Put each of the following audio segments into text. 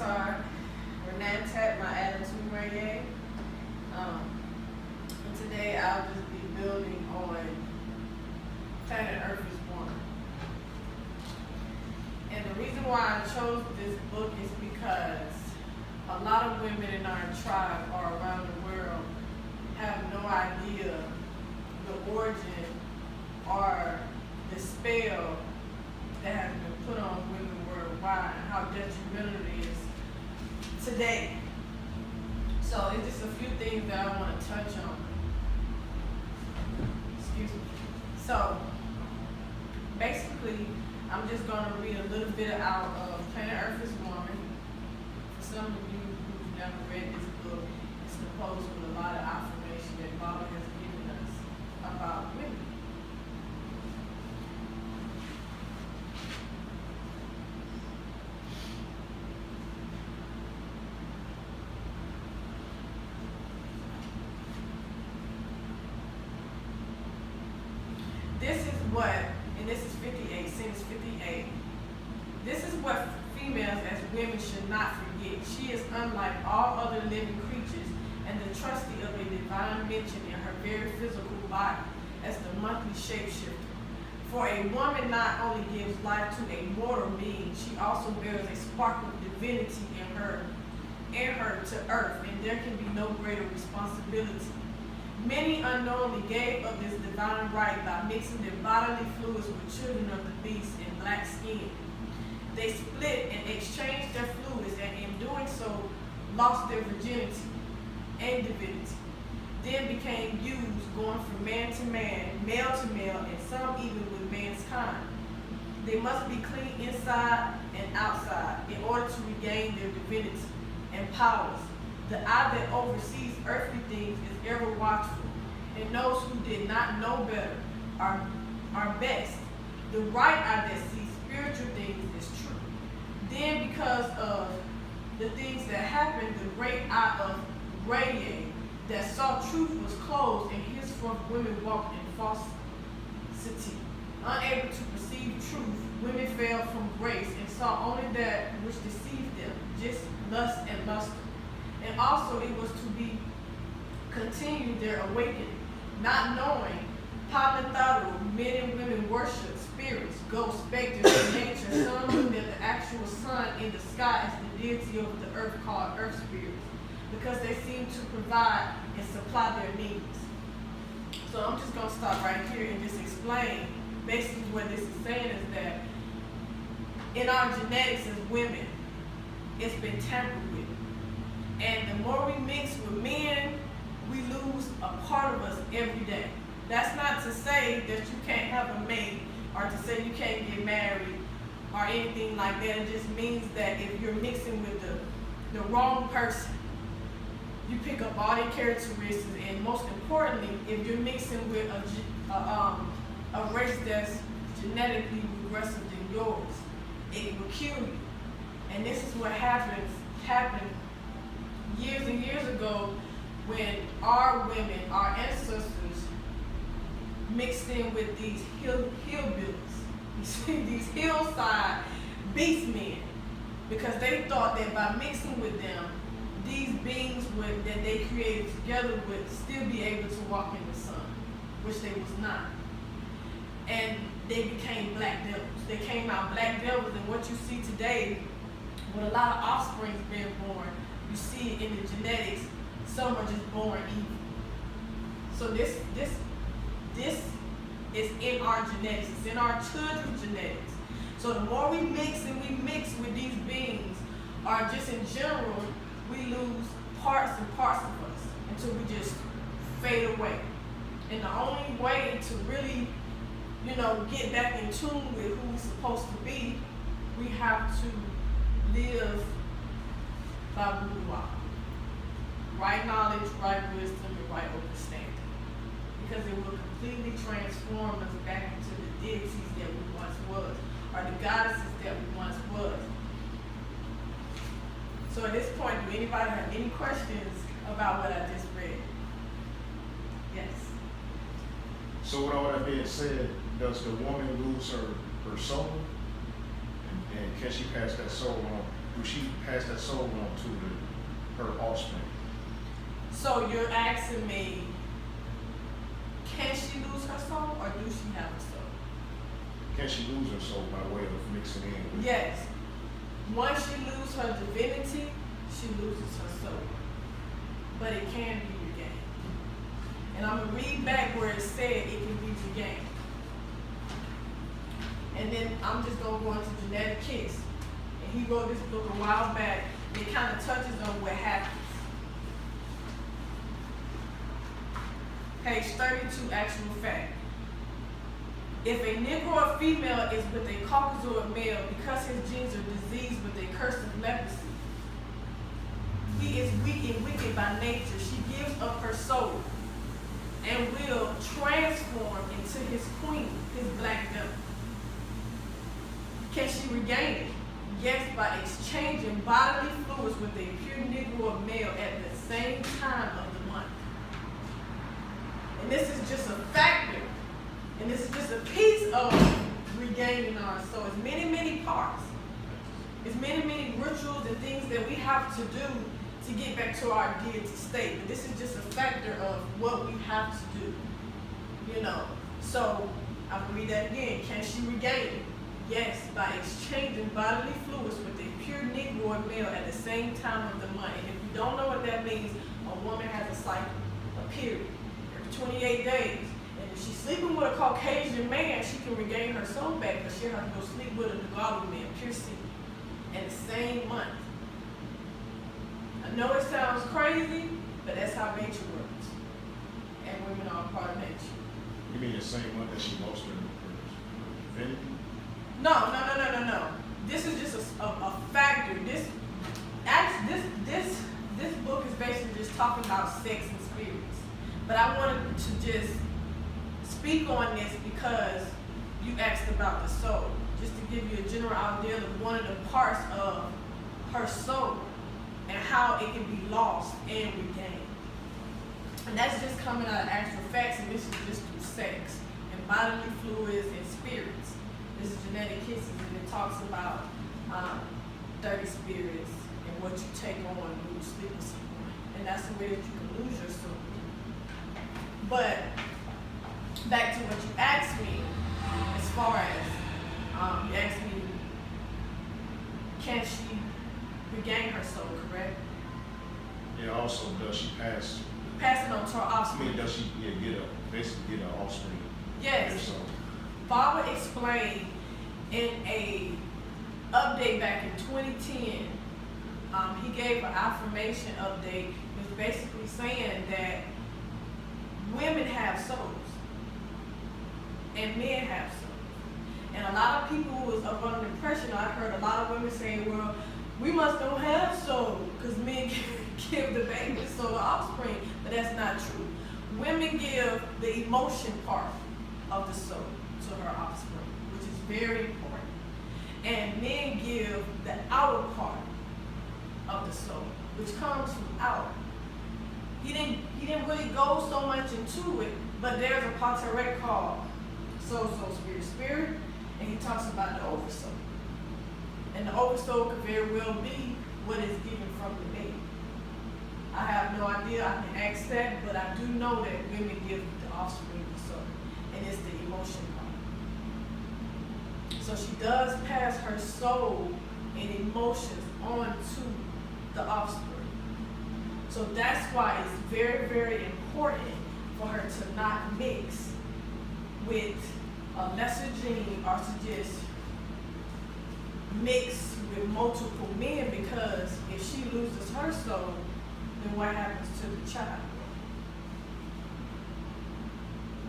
Renee, my Atun, Rayay. And today I'll just be building on Planet Earth is One. And the reason why I chose this book is because a lot of women in our tribe or around the world have no idea the origin or the spell that has been put on women worldwide and how detrimental it is today. So it's just a few things that I want to touch on. Excuse me. So basically, I'm just going to read a little bit out of Planet Earth is Woman. For some of you who've never read this book, it's composed with a lot of affirmation that God has given us about women. This is what, and this is 58, sentence 58. This is what females as women should not forget. She is unlike all other living creatures and the trustee of a divine mention in her very physical body as the monthly shapeshifter. For a woman not only gives life to a mortal being, she also bears a spark of divinity in her to earth, and there can be no greater responsibility. Many unknowingly gave of this divine right by mixing their bodily fluids with children of the beast in black skin. They split and exchanged their fluids, and in doing so, lost their virginity and divinity. Then became used, going from man to man, male to male, and some even with man's kind. They must be clean inside and outside in order to regain their divinity and powers. The eye that oversees earthly things is ever watchful, and those who did not know better are best. The right eye that sees spiritual things is true. Then, because of the things that happened, the great eye of Rayay that saw truth was closed, and henceforth women walked in falsity. Unable to perceive truth, women fell from grace and saw only that which deceived them, just lust and luster. And also it was to be continued their awakening, not knowing Palatharu, men and women worship spirits, ghosts, specters, and nature. Some look at the actual sun in the sky as the deity of the earth called earth spirits, because they seem to provide and supply their needs. So I'm just going to stop right here and just explain basically what this is saying is that in our genetics as women, it's been tampered with. And the more we mix with men, we lose a part of us every day. That's not to say that you can't have a mate or to say you can't get married or anything like that. It just means that if you're mixing with the wrong person, you pick up all their characteristics, and most importantly, if you're mixing with a race that's genetically regressive than yours, it will kill you. And this is what happened years and years ago when our women, our ancestors, mixed in with these hillbillies, these hillside beast men, because they thought that by mixing with them, these beings that they created together would still be able to walk in the sun, which they was not. And they became black devils. They came out black devils, and what you see today, with a lot of offspring being born, you see it in the genetics. Some are just born evil. So this is in our genetics. It's in our children's genetics. So the more we mix with these beings, or just in general, we lose parts and parts of us until we just fade away. And the only way to really, get back in tune with who we're supposed to be, we have to live by Buddha. Right knowledge, right wisdom, and right understanding. Because it will completely transform us back into the deities that we once was, or the goddesses that we once was. So at this point, do anybody have any questions about what I just read? Yes. So with all that being said, does the woman lose her soul? And can she pass that soul on? do she pass that soul on to her offspring? So you're asking me, can she lose her soul or do she have a soul? Can she lose her soul by way of mixing in with? Yes. Once she loses her divinity, she loses her soul. But it can be regained. And I'm going to read back where it said it can be regained. And then I'm just going to go into genetic kits. And he wrote this book a while back. It kind of touches on what happens. Page 32, actual fact. If a Negro or female is with a Caucasoid male because his genes are diseased with a curse of leprosy, he is weak and wicked by nature. She gives up her soul and will transform into his queen, his black devil. Can she regain it? Yes, by exchanging bodily fluids with a pure Negro or male at the same time of the month. And this is just a factor. And this is just a piece of regaining our soul. It's many, many parts. It's many, many rituals and things that we have to do to get back to our deity state. But this is just a factor of what we have to do. You know. So I'm gonna read that again. Can she regain it? Yes, by exchanging bodily fluids with a pure Negro or male at the same time of the month. And if you don't know what that means, a woman has a cycle, a period, every 28 days. And if she's sleeping with a Caucasian man, she can regain her soul back, but she'll have to go sleep with a Negalu man, pure seed, in the same month. I know it sounds crazy, but that's how nature works. And women are a part of nature. You mean the same month that she lost her divinity? No. This is just a factor. This book is basically just talking about sex and spirits. But I wanted to just speak on this because you asked about the soul. Just to give you a general idea of one of the parts of her soul and how it can be lost and regained. And that's just coming out of actual facts, and this is just through sex and bodily fluids and spirits. This is genetic kisses, and it talks about dirty spirits and what you take on when you sleep with someone. And that's the way that you can lose your soul. But back to what you asked me, as far as you asked me, can she regain her soul, correct? Yeah, also, does she pass it on to her I offspring. mean, does she basically get her offspring? Yes. So, Baba explained in a update back in 2010, he gave an affirmation update. It was basically saying that women have souls and men have souls. And a lot of people was under the impression, I heard a lot of women saying, well, we must don't have soul because men give the baby soul to offspring, but that's not true. Women give the emotion part of the soul to her offspring, which is very important. And men give the outer part of the soul, which comes from out. He didn't really go so much into it, but there's a paterek called Soul, Spirit, and he talks about the oversoul. And the oversoul could very well be what is given from the baby. I have no idea, I can ask that, but I do know that women give the offspring the soul, and it's the emotion part. So she does pass her soul and emotions on to the offspring. So that's why it's very, very important for her to not mix with a lesser gene or to just mix with multiple men, because if she loses her soul, then what happens to the child?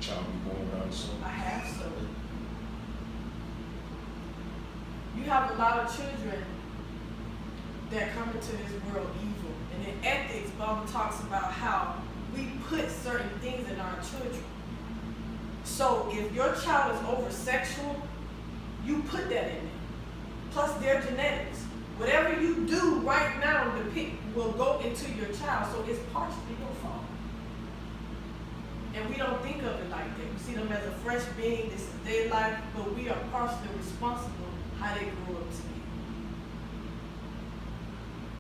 the child be born without a soul. I have soul. You have a lot of children that come into this world evil. And in ethics, Bible talks about how we put certain things in our children. So if your child is over-sexual, you put that in there. Plus their genetics. Whatever you do right now will go into your child, so it's partially your fault. And we don't think of it like that. We see them as a fresh being, this is their life, but we are partially responsible how they grew up to be.